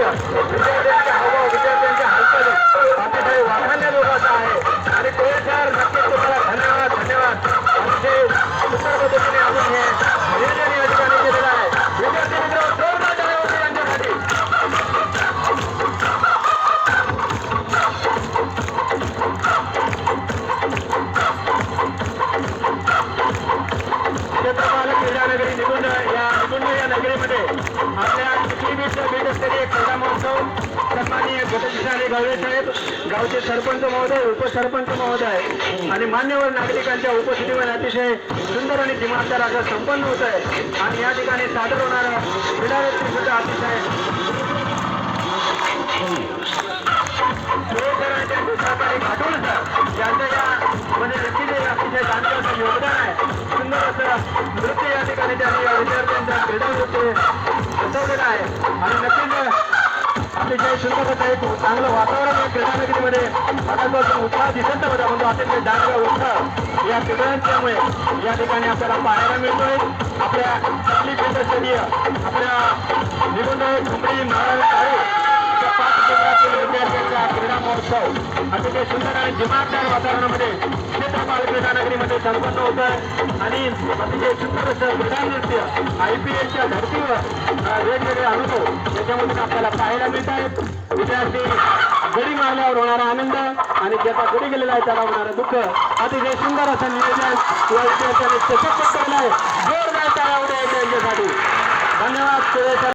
दृश्य विद्यार्थ्यांच्या हावभाव विद्यार्थ्यांच्या हालचाली अतिशय वाखाणण्याजोगाचं आहे आणि ते सर नक्कीच तुम्हाला धन्यवाद धन्यवाद अतिशय सुंदर पद्धतीने आपण हे नियोजन या ठिकाणी केलेलं आहे. विद्यार्थी मित्र जोरदार टाळ्या होते यांच्यासाठी. क्षेत्रपाल क्रीडानगरी निकुंज या नगरीमध्ये आपल्या बीटस्तरीय क्रीडा महोत्सव सन्माननीय गटकिशाने गावडे साहेब, गावचे सरपंच महोदय, उपसरपंच महोदय आणि मान्यवर नागरिकांच्या उपस्थितीमध्ये अतिशय सुंदर आणि दिमागदार असं संपन्न होत आहे. आणि या ठिकाणी सादर होणारा क्रीडा व्यक्ती सुद्धा अतिशय सहकारी घाटून यांच्या यामध्ये नक्कीच अतिशय चांगलं असं योगदान आहे. सुंदर असं नृत्य या ठिकाणी त्यांनी या विद्यार्थ्यांच्या क्रीडा नृत्य बसवलेलं आहे आणि नक्कीच अतिशय सुंदर असं एक चांगलं वातावरण या क्रीडानगरीमध्ये आता उत्साह दिसत होता. म्हणजे अतिशय चांगला उत्साह या क्रीडांच्यामुळे या ठिकाणी आपल्याला पाहायला मिळतोय. आपल्या आपली बीटस्तरीय आपल्या निबंध झुंबडी महाराज 5 केंद्रातील विद्यार्थ्यांचा क्रीडा महोत्सव अतिशय सुंदर आणि दिमागदार वातावरणामध्ये क्षेत्रपाल क्रीडानगरीमध्ये संपन्न होत आहे. आणि अतिशय सुंदर असं क्रीडा नृत्य IPLच्या धर्तीवर वेगवेगळे अनुभव त्याच्यामधून आपल्याला पाहायला मिळत आहेत. विद्यार्थी गडी मारल्यावर होणारा आनंद आणि ज्याचा गडी गेलेला आहे त्याला होणारं दुःख अतिशय सुंदर असं नियोजन या विद्यार्थ्यांनी सशक्त केलेलं आहे. जोरदार टाळ्या होत्या त्यांच्यासाठी. धन्यवाद.